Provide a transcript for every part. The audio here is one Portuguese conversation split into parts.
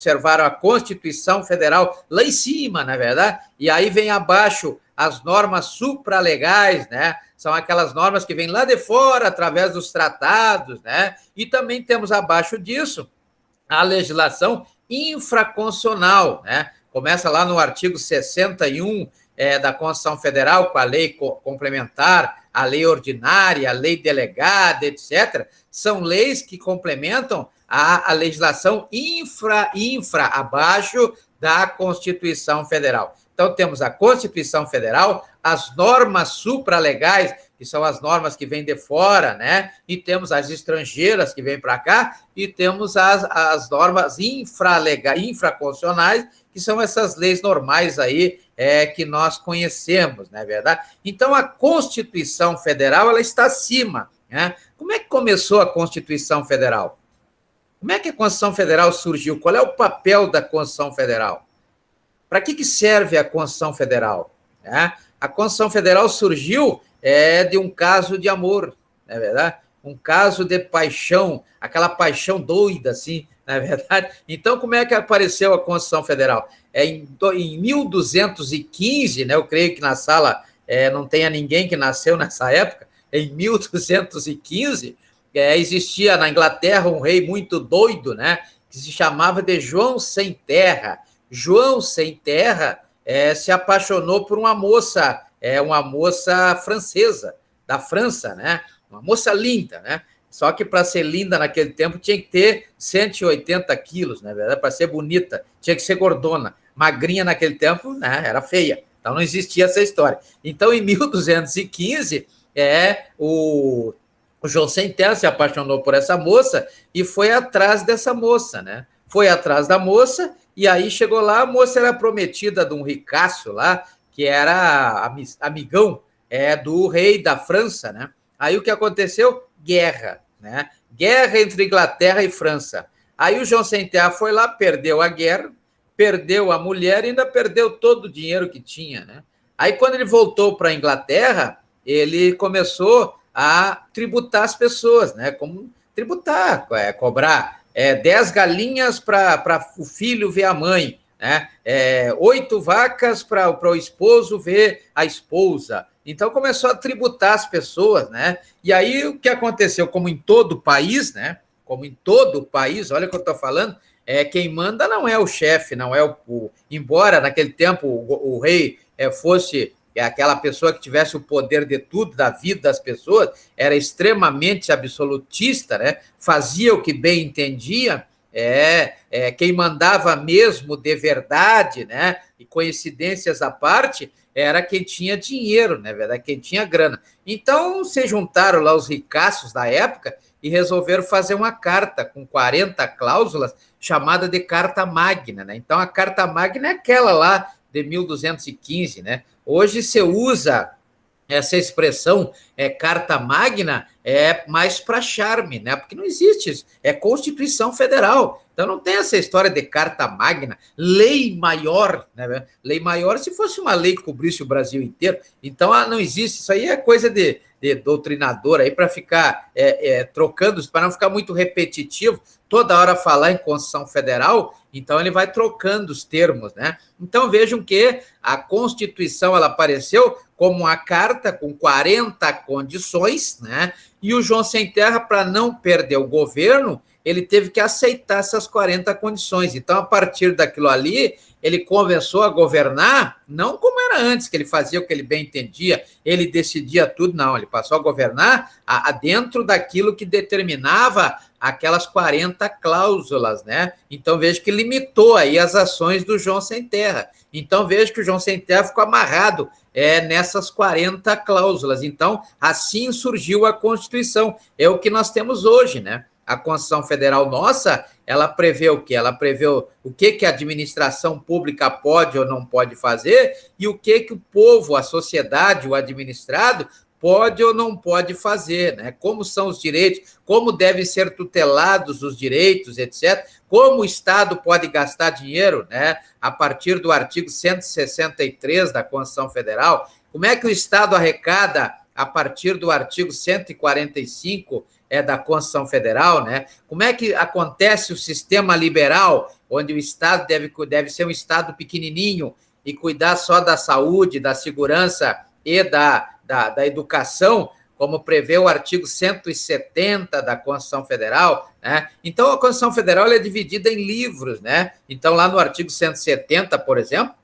observaram a Constituição Federal lá em cima, na verdade, e aí vem abaixo as normas supralegais, né? São aquelas normas que vêm lá de fora, através dos tratados, né? E também temos abaixo disso a legislação infraconstitucional, né? Começa lá no artigo 61 da Constituição Federal, com a lei complementar, a lei ordinária, a lei delegada, etc. São leis que complementam a legislação infra, abaixo da Constituição Federal. Então, temos a Constituição Federal, as normas supralegais, que são as normas que vêm de fora, né? E temos as estrangeiras que vêm para cá, e temos as normas infraconstitucionais, que são essas leis normais aí que nós conhecemos, não é verdade? Então, a Constituição Federal, ela está acima, né? Como é que começou a Constituição Federal? Como é que a Constituição Federal surgiu? Qual é o papel da Constituição Federal? Para que serve a Constituição Federal? A Constituição Federal surgiu de um caso de amor, não é verdade? Um caso de paixão, aquela paixão doida, assim, não é verdade? Então, como é que apareceu a Constituição Federal? Em 1215, né, eu creio que na sala não tenha ninguém que nasceu nessa época, em 1215, existia na Inglaterra um rei muito doido, né, que se chamava de João Sem Terra. João Sem Terra se apaixonou por uma moça francesa, da França, né? Uma moça linda, né? Só que para ser linda naquele tempo tinha que ter 180 quilos, né? Para ser bonita, tinha que ser gordona. Magrinha naquele tempo, né? Era feia. Então não existia essa história. Então, em 1215, o João Sem Terra se apaixonou por essa moça e foi atrás dessa moça, né? Foi atrás da moça, e aí chegou lá, a moça era prometida de um ricaço lá, que era amigão do rei da França, né? Aí o que aconteceu? Guerra, né? Guerra entre Inglaterra e França. Aí o João Sem Terra foi lá, perdeu a guerra, perdeu a mulher e ainda perdeu todo o dinheiro que tinha, né? Aí quando ele voltou para a Inglaterra, ele começou a tributar as pessoas, né? Como tributar, cobrar 10 galinhas para o filho ver a mãe, né? 8 vacas para o esposo ver a esposa. Então começou a tributar as pessoas, né? E aí o que aconteceu, como em todo o país, né? Como em todo o país, olha o que eu estou falando, quem manda não é o chefe, não é embora naquele tempo o rei fosse aquela pessoa que tivesse o poder de tudo, da vida das pessoas, era extremamente absolutista, né? Fazia o que bem entendia, quem mandava mesmo de verdade, né? E coincidências à parte, era quem tinha dinheiro, né? Verdade? Quem tinha grana. Então, se juntaram lá os ricaços da época e resolveram fazer uma carta com 40 cláusulas, chamada de Carta Magna, né? Então, a Carta Magna é aquela lá de 1215, né? Hoje se usa essa expressão Carta Magna mais para charme, né? Porque não existe isso, é Constituição Federal. Então não tem essa história de Carta Magna, lei maior, né? Lei maior se fosse uma lei que cobrisse o Brasil inteiro. Então não existe, isso aí é coisa de doutrinador aí para ficar trocando, para não ficar muito repetitivo, toda hora falar em Constituição Federal, então ele vai trocando os termos, né? Então vejam que a Constituição ela apareceu como uma carta com 40 condições, né? E o João Sem Terra, para não perder o governo, ele teve que aceitar essas 40 condições. Então, a partir daquilo ali, ele começou a governar, não como era antes, que ele fazia o que ele bem entendia, ele decidia tudo, não, ele passou a governar dentro daquilo que determinava aquelas 40 cláusulas, né? Então, veja que limitou aí as ações do João Sem Terra. Então, veja que o João Sem Terra ficou amarrado nessas 40 cláusulas. Então, assim surgiu a Constituição. É o que nós temos hoje, né? A Constituição Federal nossa, ela prevê o quê? Ela prevê o que a administração pública pode ou não pode fazer e o que o povo, a sociedade, o administrado pode ou não pode fazer, né? Como são os direitos, como devem ser tutelados os direitos, etc. Como o Estado pode gastar dinheiro, né? A partir do artigo 163 da Constituição Federal, como é que o Estado arrecada a partir do artigo 145 da Constituição Federal, né? Como é que acontece o sistema liberal, onde o Estado deve ser um Estado pequenininho e cuidar só da saúde, da segurança e da educação, como prevê o artigo 170 da Constituição Federal, né? Então, a Constituição Federal é dividida em livros, né? Então, lá no artigo 170, por exemplo,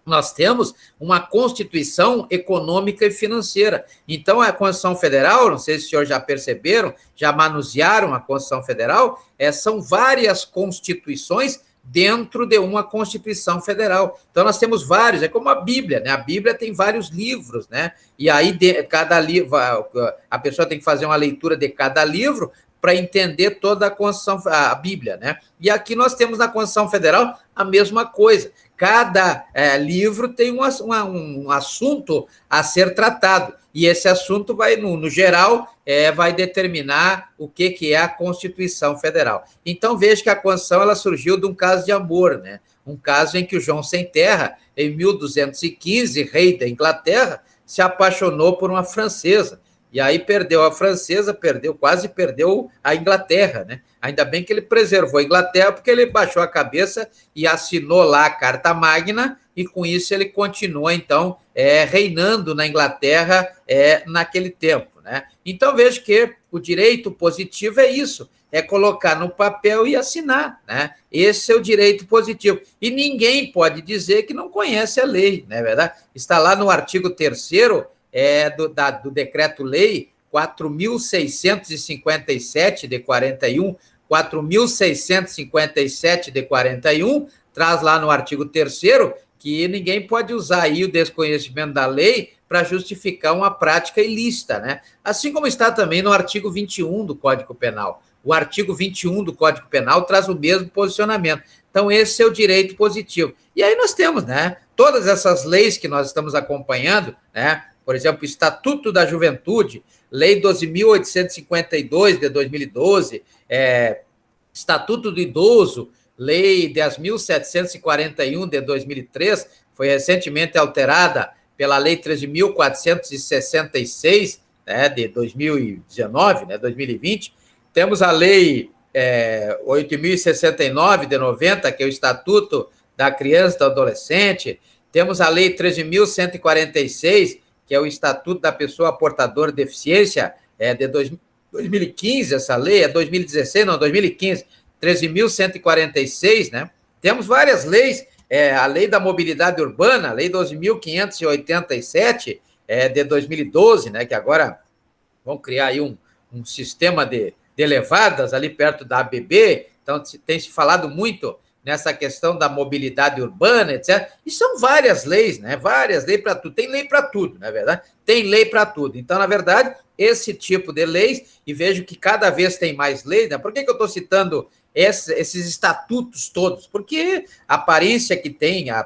nós temos uma Constituição econômica e financeira. Então, a Constituição Federal, não sei se os senhores já perceberam, já manusearam a Constituição Federal, são várias constituições dentro de uma Constituição Federal. Então, nós temos vários, é como a Bíblia, né? A Bíblia tem vários livros, né? E aí, cada livro, a pessoa tem que fazer uma leitura de cada livro para entender toda a Constituição, a Bíblia, né? E aqui nós temos na Constituição Federal a mesma coisa. Cada livro tem um assunto a ser tratado, e esse assunto vai, no geral, vai determinar o que é a Constituição Federal. Então, veja que a Constituição ela surgiu de um caso de amor, né? Um caso em que o João Sem Terra, em 1215, rei da Inglaterra, se apaixonou por uma francesa. E aí perdeu a francesa, quase perdeu a Inglaterra, né? Ainda bem que ele preservou a Inglaterra, porque ele baixou a cabeça e assinou lá a Carta Magna, e com isso ele continua, então, reinando na Inglaterra naquele tempo, né? Então, veja que o direito positivo é isso, é colocar no papel e assinar, né? Esse é o direito positivo. E ninguém pode dizer que não conhece a lei, não é verdade? Está lá no artigo 3º, do Decreto-Lei 4.657 de 41, 4.657 de 41, traz lá no artigo 3º que ninguém pode usar aí o desconhecimento da lei para justificar uma prática ilícita, né? Assim como está também no artigo 21 do Código Penal. O artigo 21 do Código Penal traz o mesmo posicionamento. Então, esse é o direito positivo. E aí nós temos, né, todas essas leis que nós estamos acompanhando, né? Por exemplo, Estatuto da Juventude, Lei 12.852 de 2012, Estatuto do Idoso, Lei 10.741 de 2003, foi recentemente alterada pela Lei 13.466, né, de 2019, né, 2020. Temos a Lei 8.069 de 90, que é o Estatuto da Criança e do Adolescente. Temos a Lei 13.146, que é o Estatuto da Pessoa Portadora de Deficiência, de 2015, essa lei, 2016, não, 2015, 13.146, né? Temos várias leis, a Lei da Mobilidade Urbana, a Lei 12.587, de 2012, né? Que agora vão criar aí um sistema de levadas ali perto da ABB, então tem se falado muito nessa questão da mobilidade urbana, etc. E são várias leis, né? Várias leis para tudo. Tem lei para tudo, não é verdade? Tem lei para tudo. Então, na verdade, esse tipo de leis, e vejo que cada vez tem mais leis, né? Por que eu estou citando esses estatutos todos? Porque a aparência que tem, a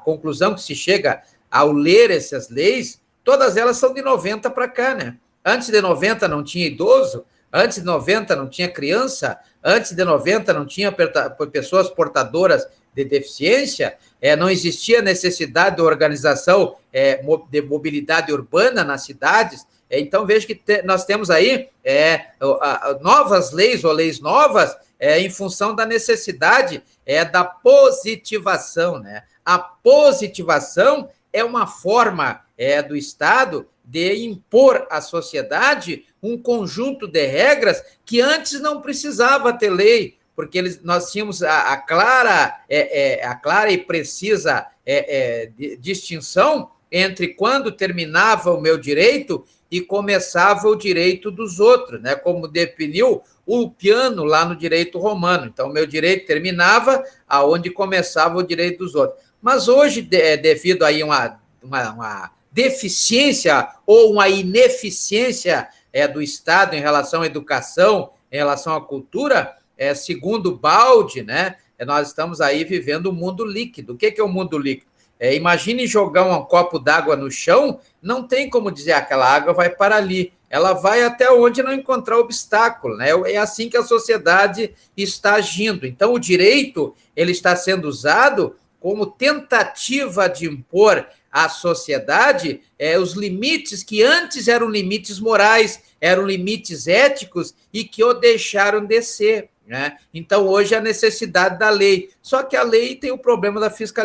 conclusão que se chega ao ler essas leis, todas elas são de 90 para cá, né? Antes de 90 não tinha idoso, antes de 90 não tinha criança, antes de 90 não tinha pessoas portadoras de deficiência, não existia necessidade de organização de mobilidade urbana nas cidades. Então, vejo que nós temos aí novas leis ou leis novas em função da necessidade da positivação, né? A positivação é uma forma do Estado de impor à sociedade um conjunto de regras que antes não precisava ter lei, porque nós tínhamos a clara e precisa distinção entre quando terminava o meu direito e começava o direito dos outros, né? Como definiu o Piano lá no direito romano. Então, o meu direito terminava aonde começava o direito dos outros. Mas hoje, devido aí uma deficiência ou uma ineficiência do Estado em relação à educação, em relação à cultura, segundo Baldi, né, nós estamos aí vivendo um mundo líquido. O que é o mundo líquido? Imagine jogar um copo d'água no chão, não tem como dizer aquela água vai para ali, ela vai até onde não encontrar obstáculo, né? É assim que a sociedade está agindo. Então, o direito ele está sendo usado como tentativa de impor à sociedade os limites que antes eram limites morais, eram limites éticos e que o deixaram de ser, né? Então, hoje, a necessidade da lei. Só que a lei tem o problema da fiscalização.